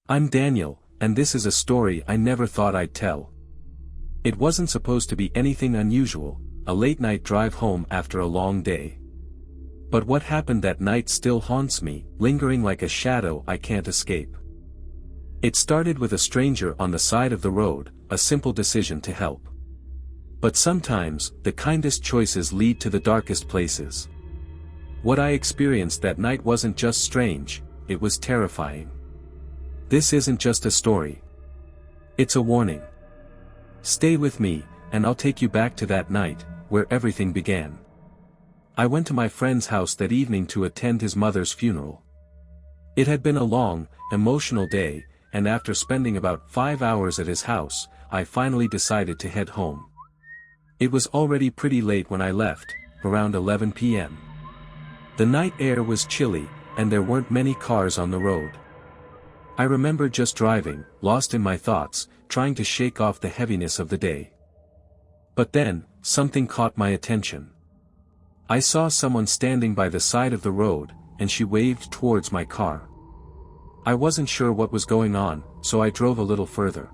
I'm Daniel, and this is a story I never thought I'd tell. It wasn't supposed to be anything unusual, a late-night drive home after a long day. But what happened that night still haunts me, lingering like a shadow I can't escape. It started with a stranger on the side of the road, a simple decision to help. But sometimes, the kindest choices lead to the darkest places. What I experienced that night wasn't just strange, it was terrifying. This isn't just a story. It's a warning. Stay with me, and I'll take you back to that night, where everything began. I went to my friend's house that evening to attend his mother's funeral. It had been a long, emotional day, and after spending about 5 hours at his house, I finally decided to head home. It was already pretty late when I left, around 11 p.m. The night air was chilly, and there weren't many cars on the road. I remember just driving, lost in my thoughts, trying to shake off the heaviness of the day. But then, something caught my attention. I saw someone standing by the side of the road, and she waved towards my car. I wasn't sure what was going on, so I drove a little further.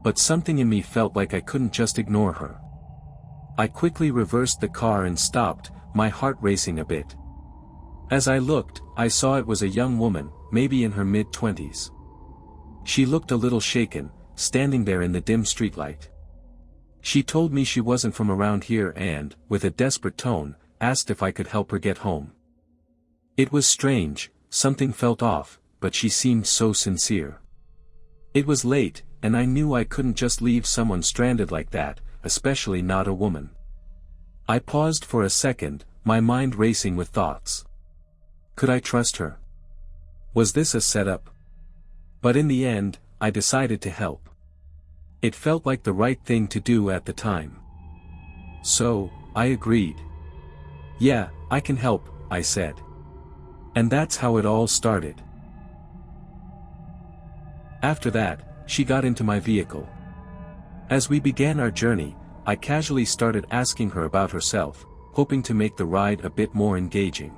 But something in me felt like I couldn't just ignore her. I quickly reversed the car and stopped, my heart racing a bit. As I looked, I saw it was a young woman, maybe in her mid-20s. She looked a little shaken, standing there in the dim streetlight. She told me she wasn't from around here and, with a desperate tone, asked if I could help her get home. It was strange, something felt off, but she seemed so sincere. It was late, and I knew I couldn't just leave someone stranded like that, especially not a woman. I paused for a second, my mind racing with thoughts. Could I trust her? Was this a setup? But in the end, I decided to help. It felt like the right thing to do at the time. So, I agreed. Yeah, I can help, I said. And that's how it all started. After that, she got into my vehicle. As we began our journey, I casually started asking her about herself, hoping to make the ride a bit more engaging.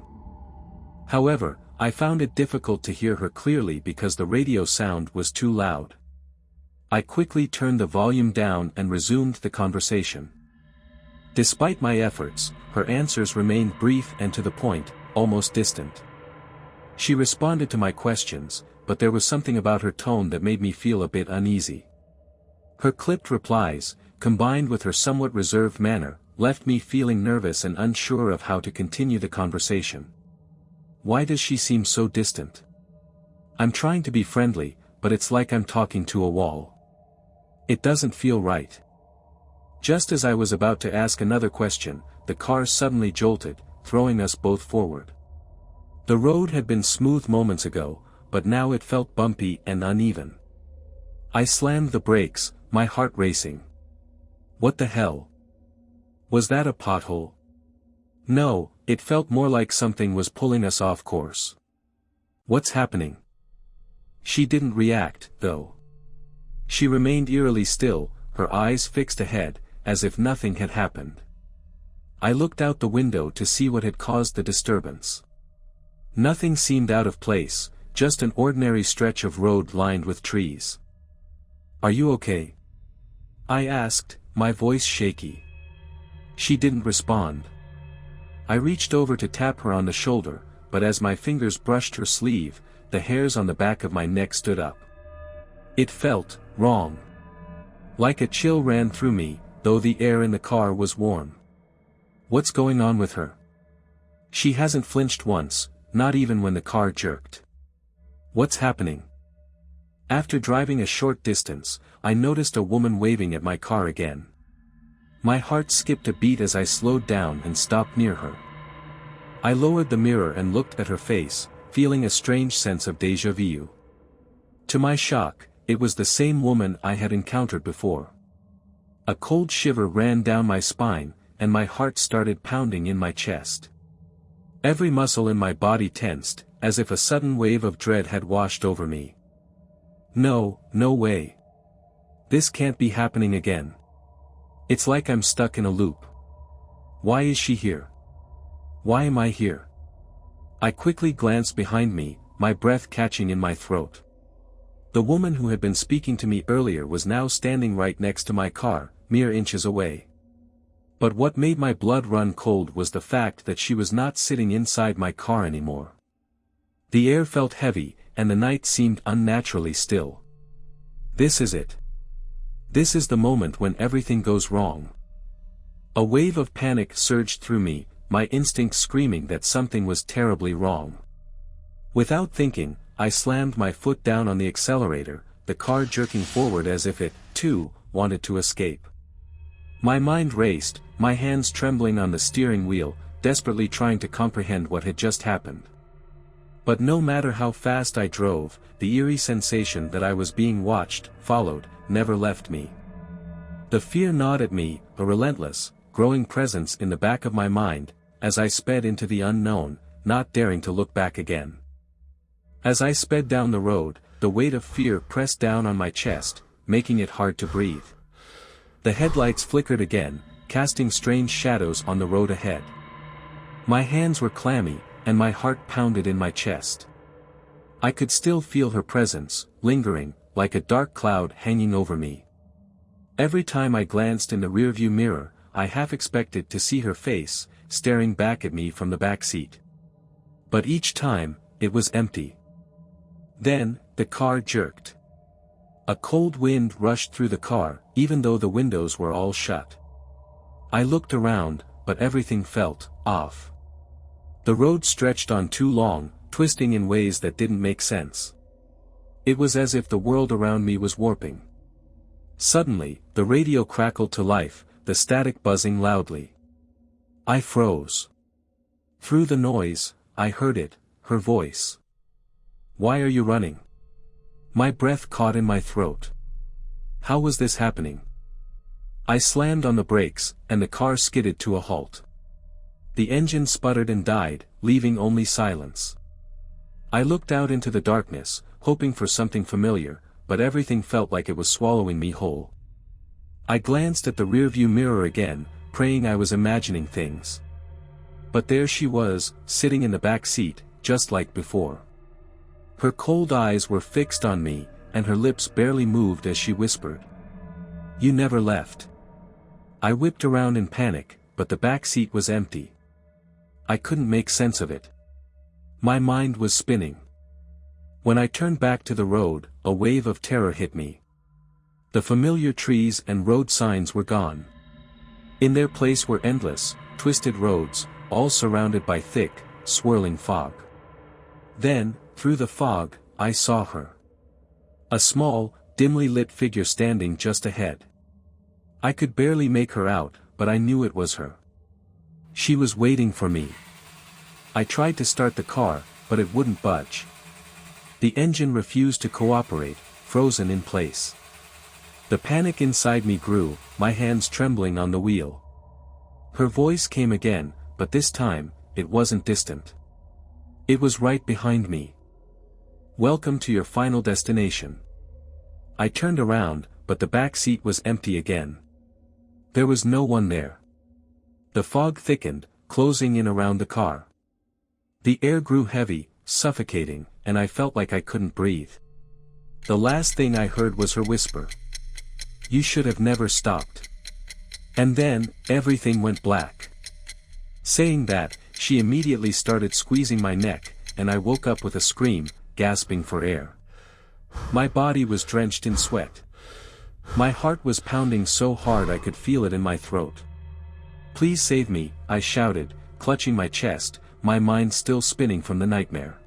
However, I found it difficult to hear her clearly because the radio sound was too loud. I quickly turned the volume down and resumed the conversation. Despite my efforts, her answers remained brief and to the point, almost distant. She responded to my questions, but there was something about her tone that made me feel a bit uneasy. Her clipped replies, combined with her somewhat reserved manner, left me feeling nervous and unsure of how to continue the conversation. Why does she seem so distant? I'm trying to be friendly, but it's like I'm talking to a wall. It doesn't feel right. Just as I was about to ask another question, the car suddenly jolted, throwing us both forward. The road had been smooth moments ago, but now it felt bumpy and uneven. I slammed the brakes, my heart racing. What the hell? Was that a pothole? No, it felt more like something was pulling us off course. What's happening? She didn't react, though. She remained eerily still, her eyes fixed ahead, as if nothing had happened. I looked out the window to see what had caused the disturbance. Nothing seemed out of place, just an ordinary stretch of road lined with trees. Are you okay? I asked, my voice shaky. She didn't respond. I reached over to tap her on the shoulder, but as my fingers brushed her sleeve, the hairs on the back of my neck stood up. It felt wrong. Like a chill ran through me, though the air in the car was warm. What's going on with her? She hasn't flinched once, not even when the car jerked. What's happening? After driving a short distance, I noticed a woman waving at my car again. My heart skipped a beat as I slowed down and stopped near her. I lowered the mirror and looked at her face, feeling a strange sense of déjà vu. To my shock, it was the same woman I had encountered before. A cold shiver ran down my spine, and my heart started pounding in my chest. Every muscle in my body tensed, as if a sudden wave of dread had washed over me. No, no way. This can't be happening again. It's like I'm stuck in a loop. Why is she here? Why am I here? I quickly glanced behind me, my breath catching in my throat. The woman who had been speaking to me earlier was now standing right next to my car, mere inches away. But what made my blood run cold was the fact that she was not sitting inside my car anymore. The air felt heavy, and the night seemed unnaturally still. This is it. This is the moment when everything goes wrong. A wave of panic surged through me, my instincts screaming that something was terribly wrong. Without thinking, I slammed my foot down on the accelerator, the car jerking forward as if it, too, wanted to escape. My mind raced, my hands trembling on the steering wheel, desperately trying to comprehend what had just happened. But no matter how fast I drove, the eerie sensation that I was being watched, followed, never left me. The fear gnawed at me, a relentless, growing presence in the back of my mind, as I sped into the unknown, not daring to look back again. As I sped down the road, the weight of fear pressed down on my chest, making it hard to breathe. The headlights flickered again, casting strange shadows on the road ahead. My hands were clammy, and my heart pounded in my chest. I could still feel her presence, lingering, like a dark cloud hanging over me. Every time I glanced in the rearview mirror, I half expected to see her face, staring back at me from the back seat. But each time, it was empty. Then, the car jerked. A cold wind rushed through the car, even though the windows were all shut. I looked around, but everything felt off. The road stretched on too long, twisting in ways that didn't make sense. It was as if the world around me was warping. Suddenly, the radio crackled to life, the static buzzing loudly. I froze. Through the noise, I heard it, her voice. "Why are you running?" My breath caught in my throat. How was this happening? I slammed on the brakes, and the car skidded to a halt. The engine sputtered and died, leaving only silence. I looked out into the darkness, hoping for something familiar, but everything felt like it was swallowing me whole. I glanced at the rearview mirror again, praying I was imagining things. But there she was, sitting in the back seat, just like before. Her cold eyes were fixed on me, and her lips barely moved as she whispered, "You never left." I whipped around in panic, but the back seat was empty. I couldn't make sense of it. My mind was spinning. When I turned back to the road, a wave of terror hit me. The familiar trees and road signs were gone. In their place were endless, twisted roads, all surrounded by thick, swirling fog. Then, through the fog, I saw her. A small, dimly lit figure standing just ahead. I could barely make her out, but I knew it was her. She was waiting for me. I tried to start the car, but it wouldn't budge. The engine refused to cooperate, frozen in place. The panic inside me grew, my hands trembling on the wheel. Her voice came again, but this time, it wasn't distant. It was right behind me. "Welcome to your final destination." I turned around, but the back seat was empty again. There was no one there. The fog thickened, closing in around the car. The air grew heavy, suffocating, and I felt like I couldn't breathe. The last thing I heard was her whisper. "You should have never stopped." And then, everything went black. Saying that, she immediately started squeezing my neck, and I woke up with a scream, gasping for air. My body was drenched in sweat. My heart was pounding so hard I could feel it in my throat. "Please save me," I shouted, clutching my chest, my mind still spinning from the nightmare.